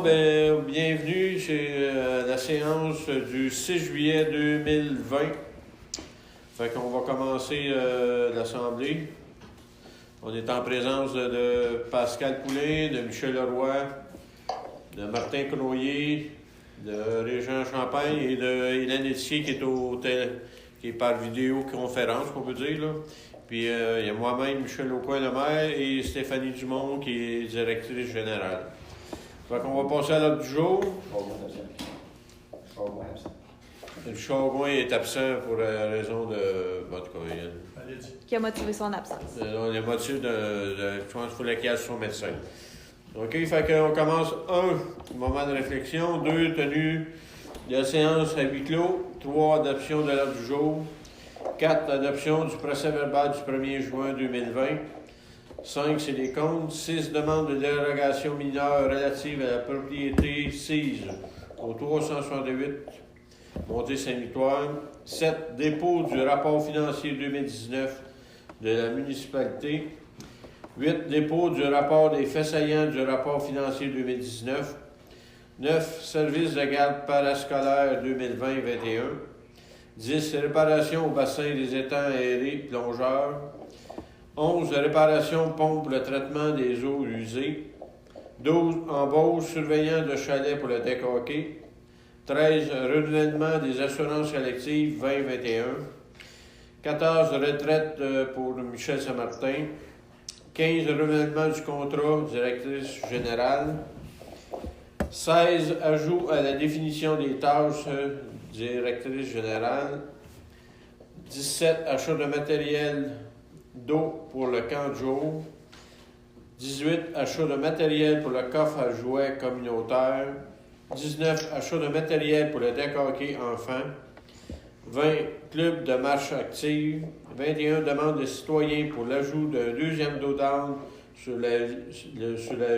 Bienvenue chez la séance du 6 juillet 2020. Fait qu'on va commencer l'Assemblée. On est en présence de Pascal Poulin, de Michel Leroy, de Martin Croyer, de Régent Champagne et de Hélène Etier qui est par vidéoconférence, qu'on peut dire, là. Puis il y a moi-même, Michel Aucoin-Lemaire, et Stéphanie Dumont, qui est directrice générale. Fait qu'on va passer à l'ordre du jour. Le Chagouin est absent pour raison de... En tout cas, qui a motivé son absence. Le motif je pense qu'il fallait qu'il y ait son médecin. OK, fait qu'on commence 1, moment de réflexion, 2, tenue de séance à huis clos, 3, adoption de l'ordre du jour, 4, adoption du procès-verbal du 1er juin 2020, 5, c'est les comptes, 6, demande de dérogation mineure relative à la propriété sise au 368 Montée-Saint-Victoire, 7, dépôt du rapport financier 2019 de la municipalité, 8, dépôt du rapport des faits saillants du rapport financier 2019, 9, service de garde parascolaire 2020-21, 10, réparation au bassin des étangs aérés plongeurs, 11, réparation pompe pour le traitement des eaux usées, 12, embauche surveillant de chalet pour le deck hockey, 13, renouvellement des assurances collectives 2021, 14, retraite pour Michel Saint-Martin, 15, renouvellement du contrat directrice générale, 16, ajout à la définition des tâches directrice générale, 17, achat de matériel d'eau pour le camp de jour, 18, achat de matériel pour le coffre à jouets communautaire, 19, achat de matériel pour le deck hockey enfant, 20, club de marche active, 21, demande de citoyens pour l'ajout d'un deuxième dos d'âne sur la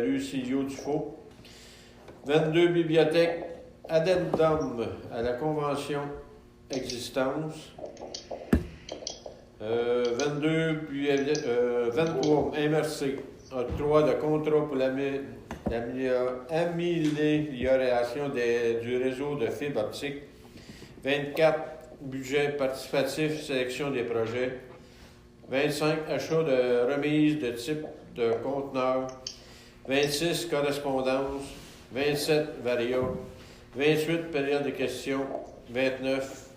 rue Silvio-Dufault, 22, bibliothèque, addendum à la convention existence, 22, puis 23, MRC, octroi de contrat pour l'amélioration du réseau de fibre optique, 24, budget participatif, sélection des projets, 25, achat de remise de type de conteneur, 26, correspondance, 27, varia, 28, période de questions, 29,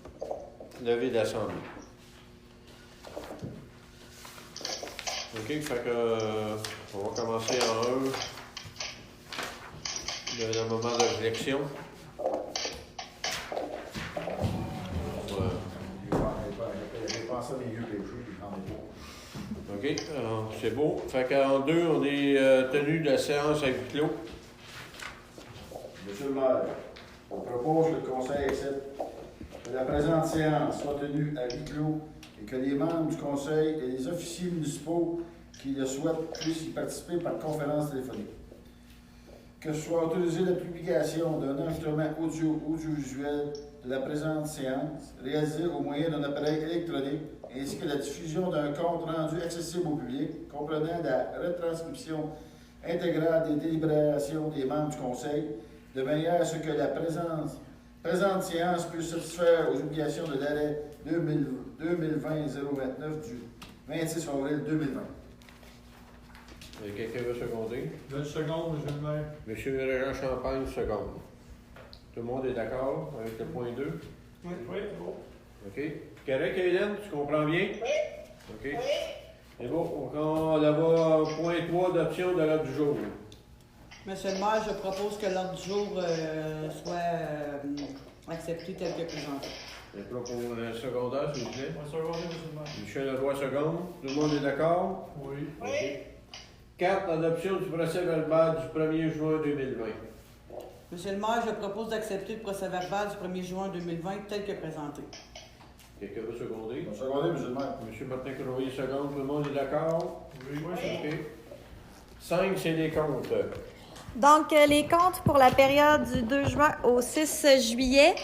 levée d'assemblée. OK, fait que on va commencer en le moment de réflexion. OK, c'est beau. Fait qu'en 2, on est tenu de la séance à huis clos. Monsieur le maire, on propose que le conseil accepte que la présente séance soit tenue à huis clos et que les membres du conseil et les officiers municipaux qui le souhaitent puissent y participer par conférence téléphonique. Que soit autorisée la publication d'un enregistrement audiovisuel de la présente séance, réalisé au moyen d'un appareil électronique, ainsi que la diffusion d'un compte rendu accessible au public, comprenant la retranscription intégrale des délibérations des membres du conseil, de manière à ce que la présente séance puisse satisfaire aux obligations de l'arrêt 2020-029 du 26 avril 2020. Quelqu'un veut seconder? Je seconde, monsieur le maire. Monsieur Régent Champagne, seconde. Tout le monde est d'accord avec le point 2? Oui, bon. OK. Correct, Hélène, tu comprends bien? Oui. OK. C'est bon. On va point 3 d'option de l'ordre du jour. Monsieur le maire, je propose que l'ordre du jour soit accepté tel que présenté. Pour un secondaire, s'il vous plaît. Un seconde, monsieur le maire. Michel Leroy, seconde. Tout le monde est d'accord? Oui. OK. 4, adoption du procès-verbal du 1er juin 2020. Monsieur le maire, je propose d'accepter le procès-verbal du 1er juin 2020 tel que présenté. Quelqu'un veut seconder? On secondé, monsieur le maire. Monsieur Martin Croyer, seconde. Tout le monde est d'accord? Oui, OK. 5, c'est les comptes. Donc, les comptes pour la période du 2 juin au 6 juillet.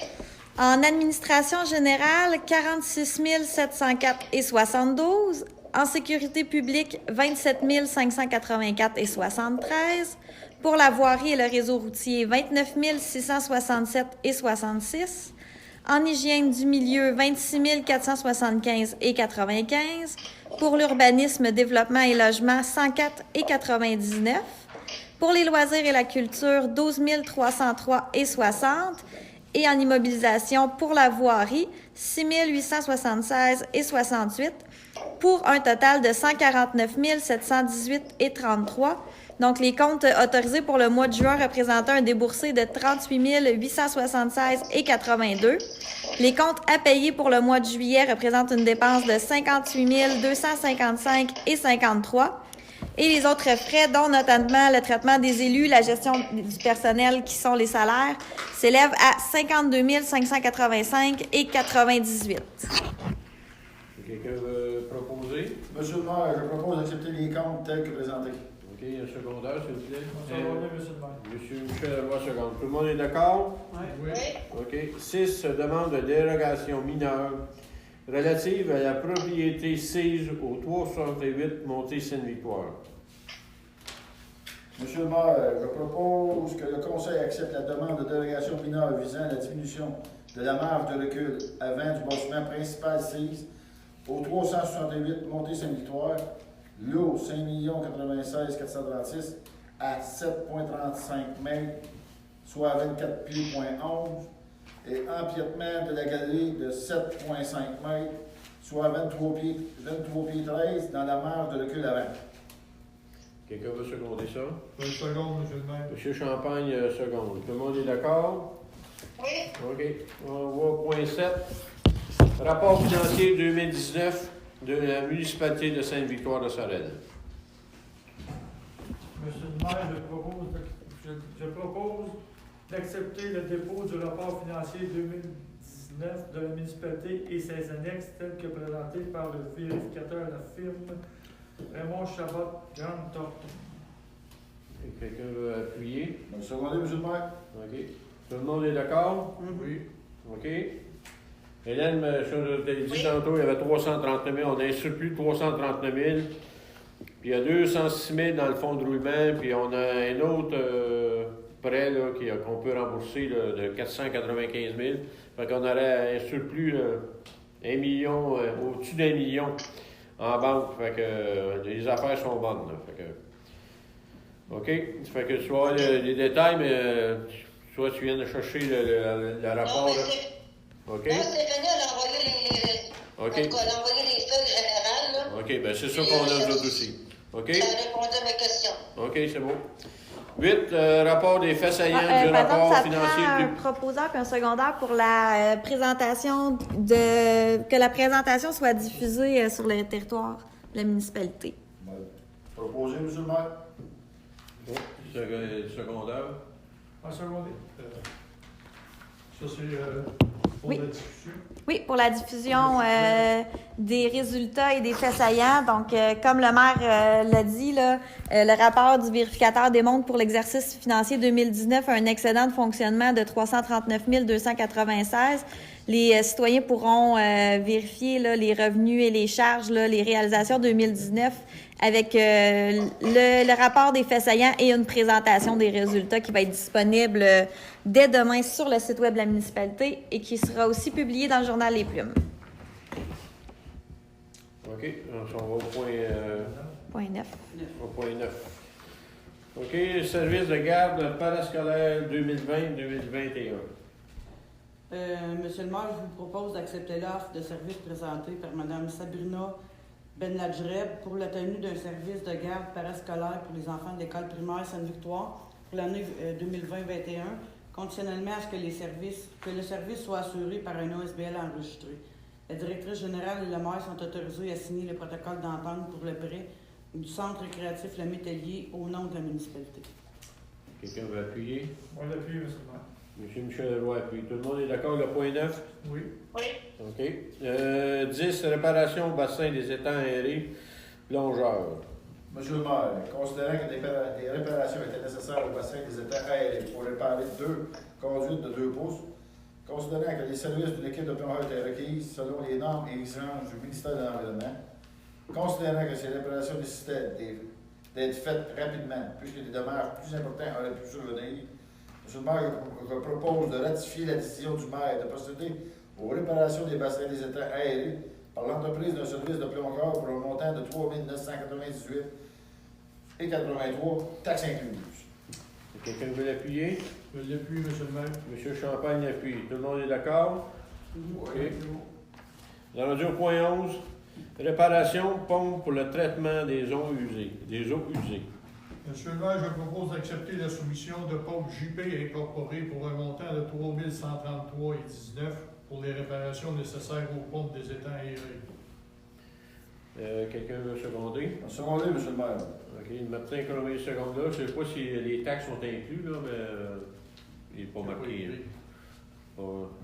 En administration générale, 46 704,72. En sécurité publique, 27 584,73 $. Pour la voirie et le réseau routier, 29 667,66 $. En hygiène du milieu, 26 475,95 $. Pour l'urbanisme, développement et logement, 104,99 $. Pour les loisirs et la culture, 12 303,60 $. Et en immobilisation, pour la voirie, 6 876,68 $, pour un total de 149 718,33 $. Donc, les comptes autorisés pour le mois de juin représentaient un déboursé de 38 876,82 $. Les comptes à payer pour le mois de juillet représentent une dépense de 58 255,53 $. Et les autres frais, dont notamment le traitement des élus, la gestion du personnel qui sont les salaires, s'élèvent à 52 585,98 $. Quelqu'un veut proposer? Monsieur le maire, je propose d'accepter les comptes tels que présentés. OK, un secondaire, s'il vous plaît. Secondé, monsieur le maire. Monsieur Michel Leroy, seconde. Tout le monde est d'accord? Oui. OK. 6. Demande de dérogation mineure relative à la propriété sise au 368 Montée Sainte-Victoire. Monsieur le maire, je propose que le Conseil accepte la demande de dérogation mineure visant à la diminution de la marge de recul avant du bâtiment principal 6 au 368 Montée Sainte-Victoire, lot 5 96 436 à 7,35 mètres, soit 24 pieds,11, et empiètement de la galerie de 7,5 mètres, soit 23 pieds 13 dans la marge de recul avant. Quelqu'un veut seconder ça? Je seconde, monsieur le maire. Monsieur Champagne, seconde. Tout le monde est d'accord? Oui. OK. On va au point 7. Rapport financier 2019 de la municipalité de Sainte-Victoire de Sorel. Monsieur le maire, je propose d'accepter le dépôt du rapport financier 2019 de la municipalité et ses annexes tel que présenté par le vérificateur de la firme Raymond Chabot, Grande Thornton. Et quelqu'un veut appuyer? Secondé, monsieur le maire. OK. Tout le monde est d'accord? Oui. OK. Hélène, je t'ai dit tantôt, il y avait 339 000. On a un surplus de 339 000. Puis il y a 206 000 dans le fonds de roulement. Puis on a un autre prêt là, qu'on peut rembourser là, de 495 000. Fait qu'on aurait un surplus 1 million, au-dessus d'1 million en banque. Fait que les affaires sont bonnes. Là. Fait que, OK. Fait que tu vois les détails, mais soit tu viens de chercher le rapport. Non, Là. mais OK. là, Stéphanie, elle a envoyé OK. en tout cas, elle a envoyé les feuilles générales, là. OK, bien c'est ça qu'on a nous autres aussi. OK? Ça a répondu à mes questions. OK, c'est bon. 8. Rapport des faits saillants du Par rapport exemple, ça financier prend un du... proposeur puis un secondaire pour la présentation que la présentation soit diffusée sur le territoire de la municipalité. Proposé, monsieur le maire. Secondaire. En secondé. Ça, c'est pour Oui. la discussion. Oui, pour la diffusion des résultats et des faits saillants. Donc, comme le maire l'a dit, là, le rapport du vérificateur démontre pour l'exercice financier 2019 un excédent de fonctionnement de 339 296. Les citoyens pourront vérifier là, les revenus et les charges, là, les réalisations 2019 avec le rapport des faits saillants et une présentation des résultats qui va être disponible dès demain sur le site web de la municipalité et qui sera aussi publié dans le journal Les Plumes. OK, on va au Point 9. au point 9. OK, service de garde parascolaire 2020-2021. Monsieur le maire, je vous propose d'accepter l'offre de service présentée par Mme Sabrina Benladjreb pour la tenue d'un service de garde parascolaire pour les enfants de l'école primaire Sainte-Victoire pour l'année 2020-21, conditionnellement à ce que le service soit assuré par un OSBL enregistré. La directrice générale et le maire sont autorisés à signer le protocole d'entente pour le prêt du centre récréatif Le Métellier au nom de la municipalité. Quelqu'un veut appuyer? On l'appuie, monsieur le maire. Monsieur Michel Leroy appuie. Tout le monde est d'accord, le point 9? Oui. Oui. OK. 10. Réparation au bassin des étangs aérés plongeurs. Monsieur le maire, considérant que des réparations étaient nécessaires au bassin des étangs aérés pour réparer 2 conduites de 2 pouces, considérant que les services d'une équipe de plongeurs étaient requises selon les normes et exigences du ministère de l'Environnement, considérant que ces réparations nécessitaient d'être faites rapidement, puisque des dommages plus importants auraient pu survenir, M. le maire, je propose de ratifier la décision du maire de procéder aux réparations des bassins des étangs aérés par l'entreprise d'un service de plongeur pour un montant de 3 998,83 $, taxes incluses. Quelqu'un veut l'appuyer? Je l'appuie, monsieur le maire. Monsieur Champagne appuie. Tout le monde est d'accord? OK. On est rendu au point 11. Réparation pompe pour le traitement des eaux usées. Monsieur le maire, je propose d'accepter la soumission de pompe JP incorporée pour un montant de 3 133,19 $ pour les réparations nécessaires aux pompes des étangs aérés. Quelqu'un veut seconder? Secondé, M. le maire. OK. Martin Colombier seconde là. Je ne sais pas si les taxes sont inclus, là, mais il n'est pas marqué. Hein. Pas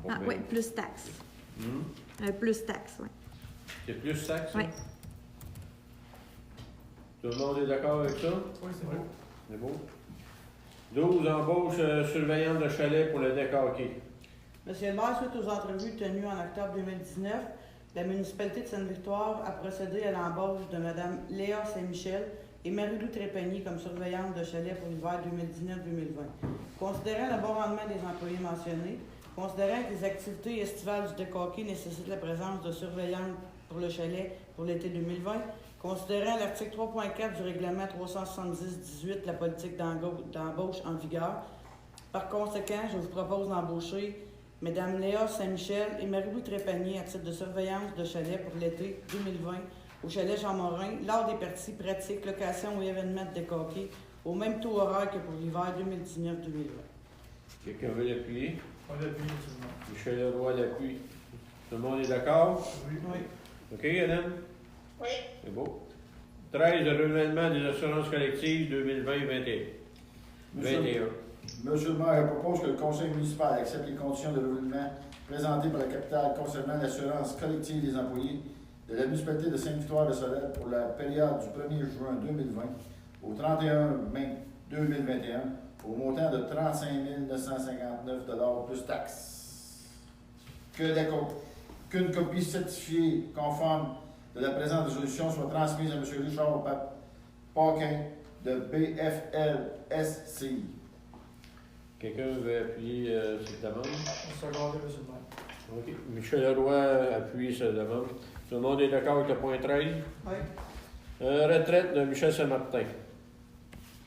Ah bien. oui, plus taxes. Plus taxes, oui. C'est plus taxes? Oui. hein? Tout le monde est d'accord avec ça? Oui, c'est bon. C'est beau. 12 embauches surveillantes de chalet pour le décaquer. Monsieur le maire, suite aux entrevues tenues en octobre 2019, la municipalité de Sainte-Victoire a procédé à l'embauche de Mme Léa Saint-Michel et Marie-Lou Trépanier comme surveillante de chalet pour l'hiver 2019-2020. Considérant le bon rendement des employés mentionnés, considérant que les activités estivales du décaqué nécessitent la présence de surveillantes pour le chalet pour l'été 2020, considérant l'article 3.4 du règlement 370-18 de la politique d'embauche en vigueur, par conséquent, je vous propose d'embaucher Mme Léa Saint-Michel et Marie-Lou Trépanier à titre de surveillance de chalet pour l'été 2020 au chalet Jean-Morin lors des parties pratiques, locations ou événements de décaqué au même taux horaire que pour l'hiver 2019-2020. Quelqu'un veut l'appuyer? On l'appuie, monsieur le maire. Michel Leroy l'appuie. Tout le monde est d'accord? Oui. OK, Hélène? Oui. C'est beau. 13, le renouvellement des assurances collectives 2020-21. Monsieur le maire, je propose que le conseil municipal accepte les conditions de renouvellement présentées par la capitale concernant l'assurance collective des employés de la municipalité de Sainte-Victoire-de-Sorel pour la période du 1er juin 2020 au 31 mai 2021 au montant de 35 959 $ plus taxes. Qu'une copie certifiée conforme de la présente résolution soit transmise à M. Richard Paquin de BFLSCI. Quelqu'un veut appuyer cette demande? Secondé, monsieur le maire. OK. Michel Leroy appuie cette demande. Tout le monde est d'accord avec le point 13? Oui. Retraite de Michel Saint-Martin.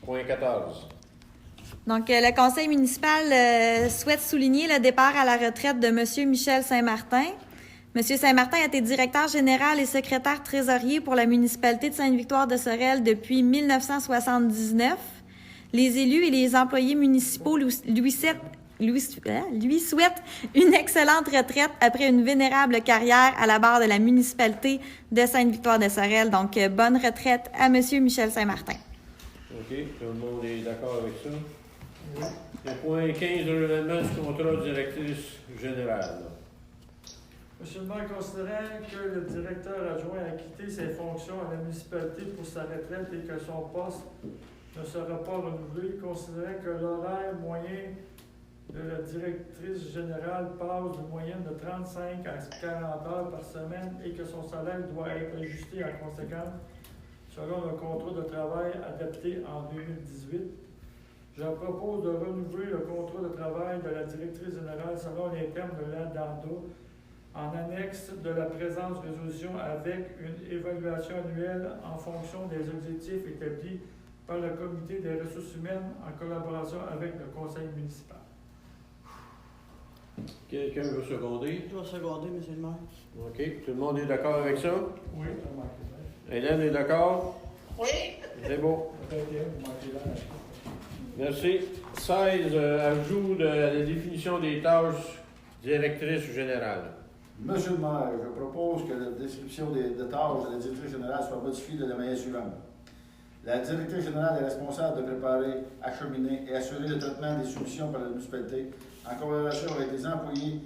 Point 14. Donc, le conseil municipal souhaite souligner le départ à la retraite de M. Michel Saint-Martin. M. Saint-Martin a été directeur général et secrétaire trésorier pour la municipalité de Sainte-Victoire-de-Sorel depuis 1979. Les élus et les employés municipaux lui souhaitent une excellente retraite après une vénérable carrière à la barre de la municipalité de Sainte-Victoire-de-Sorel. Donc, bonne retraite à M. Michel Saint-Martin. OK. Tout le monde est d'accord avec ça? Oui. Le point 15, le renouvellement du contrat de directrice générale. Monsieur le maire, considérant que le directeur adjoint a quitté ses fonctions à la municipalité pour sa retraite et que son poste ne sera pas renouvelé, considérant que l'horaire moyen de la directrice générale passe d'une moyenne de 35 à 40 heures par semaine et que son salaire doit être ajusté en conséquence selon le contrat de travail adapté en 2018. Je propose de renouveler le contrat de travail de la directrice générale selon les termes de l'addenda en annexe de la présente résolution avec une évaluation annuelle en fonction des objectifs établis par le comité des ressources humaines en collaboration avec le conseil municipal. Quelqu'un veut seconder? Je dois seconder, monsieur le maire. OK. Tout le monde est d'accord avec ça? Oui. Hélène est d'accord? Oui. C'est beau. Merci. 16, ajout de la définition des tâches directrice générale. Monsieur le maire, je propose que la description des tâches de la directrice générale soit modifiée de la manière suivante. La directrice générale est responsable de préparer, acheminer et assurer le traitement des soumissions par la municipalité en collaboration avec les employés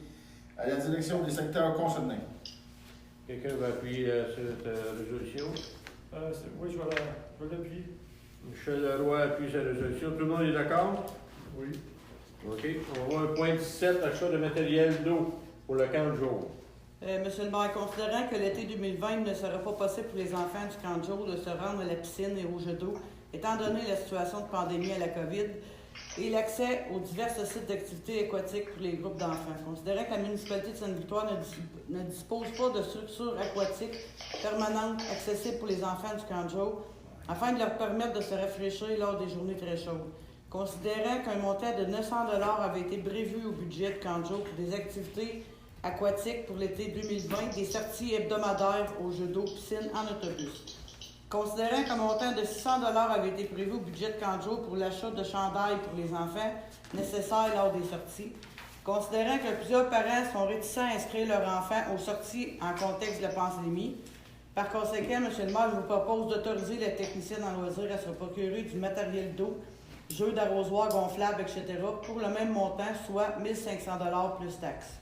à la direction des secteurs concernés. Quelqu'un va appuyer cette résolution? Oui, je vais l'appuyer. Michel Leroy appuie sa résolution. Tout le monde est d'accord? Oui. OK. On voit un point 17, achat de matériel d'eau pour le camp de jour. Monsieur le maire, considérant que l'été 2020 ne sera pas possible pour les enfants du camp de jour de se rendre à la piscine et au jeu d'eau, étant donné la situation de pandémie à la COVID et l'accès aux divers sites d'activités aquatiques pour les groupes d'enfants, considérant que la municipalité de Sainte-Victoire ne dispose pas de structures aquatiques permanentes accessibles pour les enfants du camp de jour, afin de leur permettre de se rafraîchir lors des journées très chaudes. Considérant qu'un montant de 900 $ avait été prévu au budget de camp de jour pour des activités aquatiques pour l'été 2020, des sorties hebdomadaires aux jeux d'eau, piscine en autobus. Considérant qu'un montant de 600 $ avait été prévu au budget de camp de jour pour l'achat de chandails pour les enfants nécessaires lors des sorties. Considérant que plusieurs parents sont réticents à inscrire leurs enfants aux sorties en contexte de la pandémie, par conséquent, M. le maire, je vous propose d'autoriser la technicienne en loisirs à se procurer du matériel d'eau, jeux d'arrosoir gonflables, etc., pour le même montant, soit 1 500 $ plus taxes.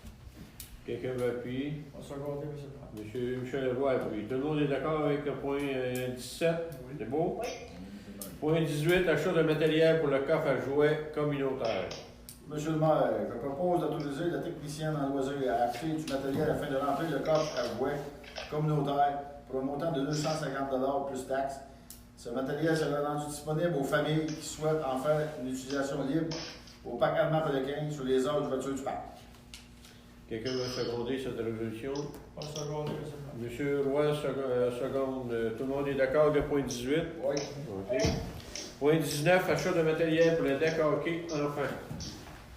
Quelqu'un veut appuyer? On se regarder, monsieur le maire. Monsieur Michel Leroy appuie. Tout le monde est d'accord avec le point 17? C'est beau? Oui. Point 18, achat de matériel pour le coffre à jouets communautaire. Monsieur le maire, je propose d'autoriser la technicienne en loisirs à acheter du matériel afin de remplir le coffre à jouets communautaire pour un montant de 250 $ plus taxes. Ce matériel sera rendu disponible aux familles qui souhaitent en faire une utilisation libre au parc Armand-Péloquin sur les heures d'ouverture du parc. Quelqu'un veut seconder cette résolution? On se regarder, monsieur le maire. Monsieur Roy seconde. Tout le monde est d'accord avec le point 18? Oui. OK. Point 19, achat de matériel pour le deck hockey enfants.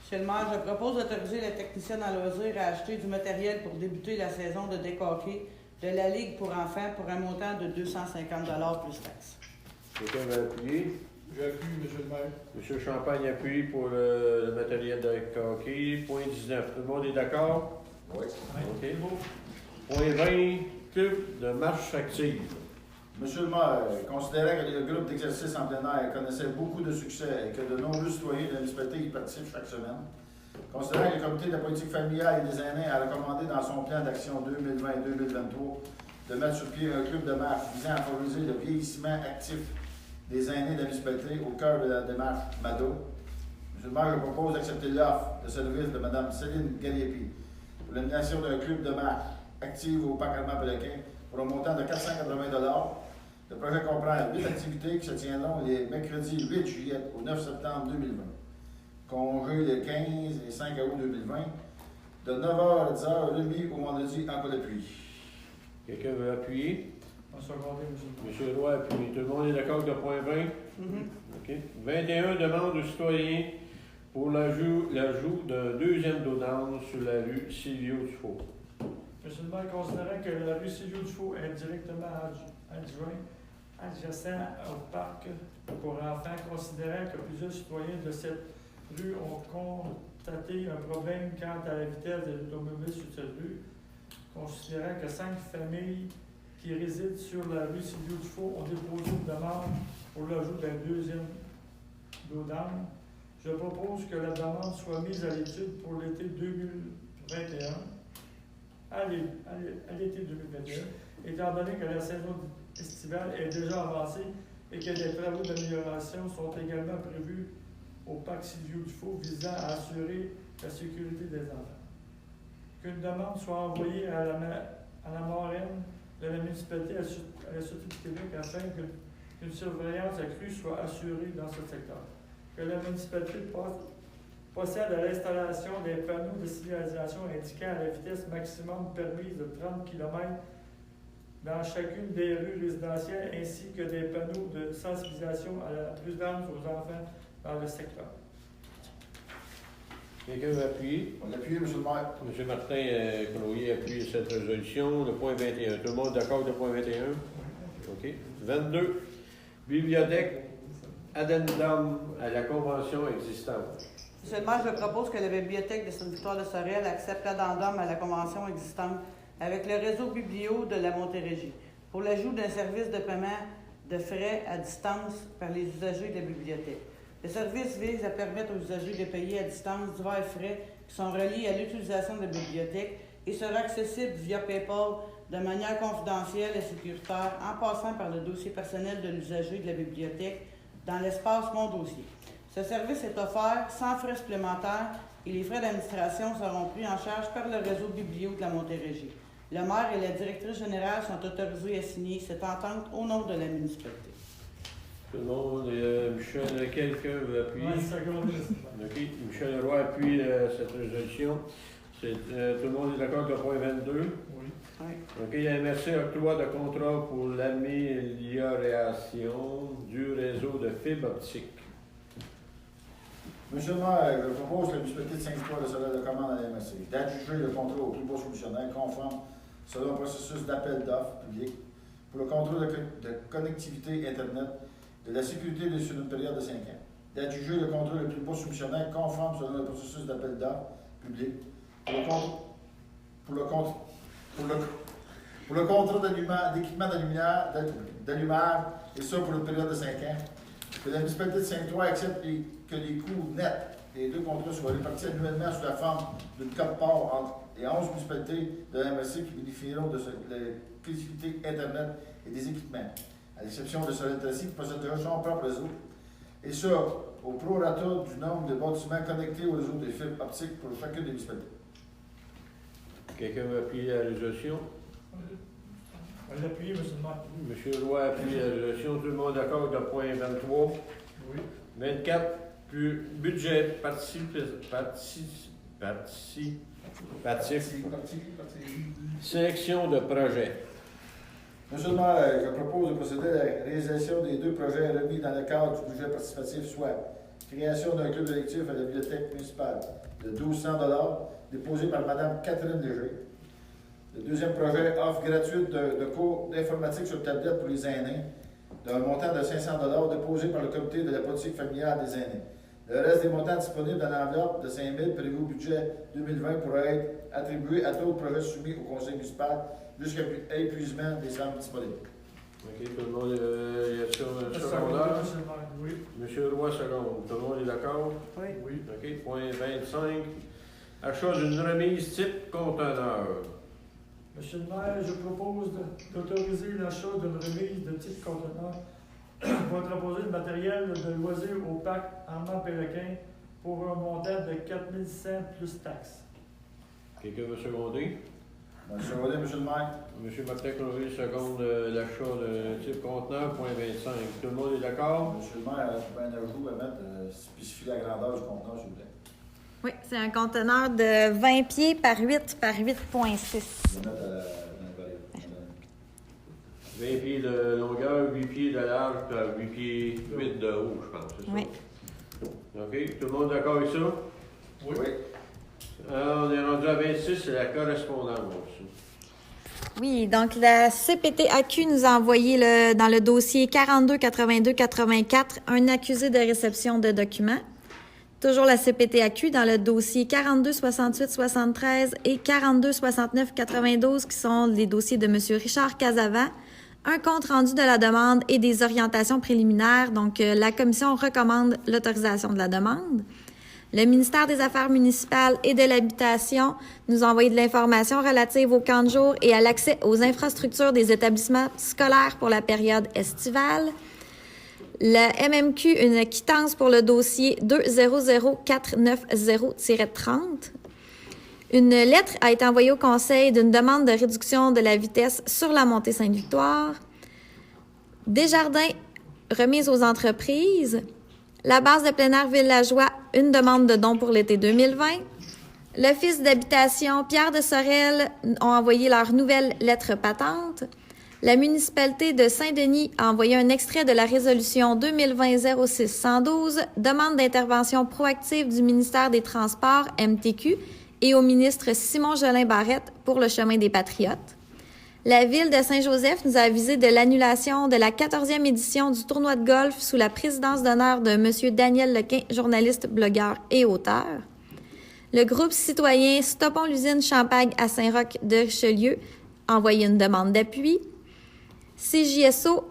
Monsieur le maire, je propose d'autoriser la technicienne en loisirs à acheter du matériel pour débuter la saison de deck hockey de la Ligue pour enfants pour un montant de 250 $ plus taxes. Quelqu'un veut appuyer? J'appuie, monsieur le maire. Monsieur Champagne appuie pour le matériel de hockey. Point 19. Tout le monde est d'accord? Oui. OK. Point 20, club de marche active. Monsieur le maire, considérant que le groupe d'exercice en plein air connaissait beaucoup de succès et que de nombreux citoyens de la municipalité y participent chaque semaine, considérant que le comité de la politique familiale et des aînés a recommandé dans son plan d'action 2020-2023 de mettre sur pied un club de marche visant à favoriser le vieillissement actif des aînés de la municipalité au cœur de la démarche MADO. Monsieur le maire, je propose d'accepter l'offre de service de Mme Céline Galiepi pour l'animation d'un club de marche active au parc Armand-Péloquin pour un montant de 480 $. Le projet comprend 8 activités qui se tiendront les mercredis 8 juillet au 9 septembre 2020, congé les 15 et 5 août 2020, de 9h à 10h30 au vendredi en cas de pluie. Quelqu'un veut appuyer? On se regarder, monsieur le maire. Monsieur Roy appuie. Tout le monde est d'accord avec le point 20? OK. 21, demande aux citoyens pour l'ajout d'un deuxième dos d'âne sur la rue Silvio Dufault. Monsieur le maire, considérant que la rue Silvio Dufault est directement adjacent au parc pour enfants, considérant que plusieurs citoyens de cette rue ont constaté un problème quant à la vitesse des automobiles sur cette rue, considérant que 5 familles qui résident sur la rue Silvio Dufault ont déposé une demande pour l'ajout d'un deuxième dos d'âne, je propose que la demande soit mise à l'étude pour l'été 2021. À l'été 2021, étant donné que la saison estivale est déjà avancée et que des travaux d'amélioration sont également prévus au parc Silvio Dufault visant à assurer la sécurité des enfants. Qu'une demande soit envoyée à la marraine de la municipalité à la Sûreté du Québec afin qu'une surveillance accrue soit assurée dans ce secteur. Que la municipalité possède à l'installation des panneaux de signalisation indiquant la vitesse maximum permise de 30 km dans chacune des rues résidentielles, ainsi que des panneaux de sensibilisation à la prudence aux enfants dans le secteur. Quelqu'un veut appuyer? On appuie, monsieur le maire. Monsieur Martin Cloyer appuie cette résolution. Le point 21. Tout le monde est d'accord avec le point 21? OK. 22. Bibliothèque addendum à la convention existante. Monsieur le maire, je propose que la bibliothèque de Sainte-Victoire-de-Sorel accepte l'addendum à la convention existante avec le réseau biblio de la Montérégie pour l'ajout d'un service de paiement de frais à distance par les usagers de la bibliothèque. Le service vise à permettre aux usagers de payer à distance divers frais qui sont reliés à l'utilisation de la bibliothèque et sera accessible via PayPal de manière confidentielle et sécuritaire en passant par le dossier personnel de l'usager de la bibliothèque dans l'espace Mon dossier. Ce service est offert sans frais supplémentaires et les frais d'administration seront pris en charge par le réseau biblio de la Montérégie. Le maire et la directrice générale sont autorisés à signer cette entente au nom de la municipalité. Tout le monde, Michel, quelqu'un veut appuyer? Ouais, second. OK. Michel Leroy appuie cette résolution. Tout le monde est d'accord avec le point 22? Oui. Oui. OK. MRC octroi de contrat pour l'amélioration du réseau de fibre optique. Monsieur le maire, je propose que la municipalité de Saint-Victoire de Sorel recommande à la MRC d'adjuger le contrat au plus bas soumissionnaire conforme selon un processus d'appel d'offres public pour le contrôle de connectivité Internet de la sécurité sur une période de 5 ans. D'adjuger le contrat le plus bas soumissionnaire conforme selon le processus d'appel d'offres public pour le contrat d'équipement d'allumage, et ça pour une période de 5 ans. Que la municipalité de Saint-Victoire accepte que les coûts nets des deux contrats soient répartis annuellement sous la forme d'une cote-part entre les 11 municipalités de la MRC qui bénéficieront de la connectivité Internet et des équipements, à l'exception de Sorel-Tracy qui possède déjà son propre réseau. Et ça, au prorata du nombre de bâtiments connectés au réseau des fibres optiques pour chacune des municipalités. Quelqu'un veut appuyer la résolution? On va l'appuyer, monsieur le maire. Monsieur Leroy appuie la résolution. Tout le monde d'accord avec le point 23? Oui. 24, puis budget participatif. Sélection de projets. Monsieur le maire, je propose de procéder à la réalisation des deux projets remis dans le cadre du budget participatif, soit création d'un club électif à la bibliothèque municipale de 1200 $ déposé par Mme Catherine Léger. Le deuxième projet offre gratuite de cours d'informatique sur tablette pour les aînés d'un montant de 500 $ déposé par le comité de la politique familiale des aînés. Le reste des montants disponibles dans l'enveloppe de 5 000 prévu au budget 2020 pourra être attribué à tout projet soumis au conseil municipal jusqu'à l'épuisement des sommes disponibles. OK, tout le monde, y a sur un Second, secondaire? monsieur le maire. Oui. Monsieur Leroy, seconde. Tout le monde est d'accord? Oui. Oui. OK, point 25. Achat d'une remise type conteneur. Monsieur le maire, je propose d'autoriser l'achat d'une remise de type conteneur pour entreposer le matériel de loisirs au parc Armand-Péloquin pour un montant de 4 100 plus taxes. Quelqu'un veut seconder? Monsieur Rollet, monsieur le maire. Monsieur Martin-Clovis seconde l'achat de type conteneur, point 25. Tout le monde est d'accord? Monsieur le maire, tu peux un ajout à mettre, spécifier la grandeur du conteneur, s'il vous plaît. Oui, c'est un conteneur de 20 pieds par 8 par 8,6. Je vais mettre dans la valeur. 20 pieds de longueur, 8 pieds de large, puis 8 pieds 8 de haut, je pense. C'est ça? Oui. OK, tout le monde est d'accord avec ça? Oui. Alors, on est rendu à 26, c'est la correspondance. Oui, donc la CPTAQ nous a envoyé dans le dossier 42-82-84 un accusé de réception de documents. Toujours la CPTAQ dans le dossier 42-68-73 et 42-69-92 qui sont les dossiers de M. Richard Casavant. Un compte rendu de la demande et des orientations préliminaires. Donc, la commission recommande l'autorisation de la demande. Le ministère des Affaires municipales et de l'Habitation nous a envoyé de l'information relative au camp de jour et à l'accès aux infrastructures des établissements scolaires pour la période estivale. La MMQ, une quittance pour le dossier 200490-30. Une lettre a été envoyée au Conseil d'une demande de réduction de la vitesse sur la montée Sainte-Victoire. Desjardins, remise aux entreprises. La base de plein air Villageois, une demande de don pour l'été 2020. L'Office d'habitation Pierre de Sorel ont envoyé leur nouvelle lettre patente. La municipalité de Saint-Denis a envoyé un extrait de la résolution 2020-06-112, demande d'intervention proactive du ministère des Transports, MTQ, et au ministre Simon Jolin-Barrette pour le chemin des Patriotes. La ville de Saint-Joseph nous a avisé de l'annulation de la 14e édition du tournoi de golf sous la présidence d'honneur de M. Daniel Lequin, journaliste, blogueur et auteur. Le groupe citoyen Stoppons l'usine Champagne à Saint-Roch de Richelieu a envoyé une demande d'appui. CJSO,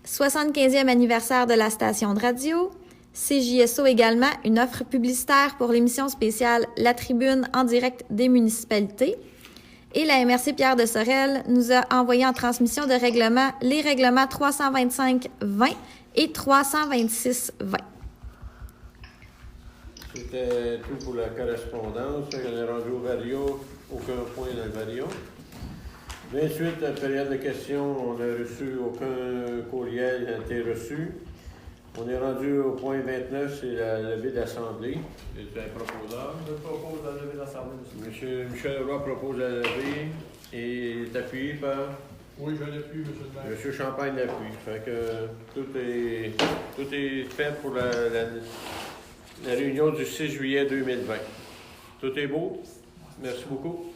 75e anniversaire de la station de radio. CJSO également, une offre publicitaire pour l'émission spéciale La Tribune en direct des municipalités. Et la MRC Pierre de Sorel nous a envoyé en transmission de règlement les règlements 325-20 et 326-20. C'était tout pour la correspondance. On est rendu au Vario. Aucun point dans le Vario. 28, période de questions, on n'a reçu aucun courriel a été reçu. On est rendu au point 29, c'est la levée d'assemblée. C'est un proposeur. Je propose la levée d'assemblée, monsieur. Monsieur Michel Leroy propose la levée et il est appuyé par Oui, je l'appuie, monsieur le maire. Monsieur Champagne l'appuie. Fait que tout est fait pour la réunion du 6 juillet 2020. Tout est beau? Merci beaucoup.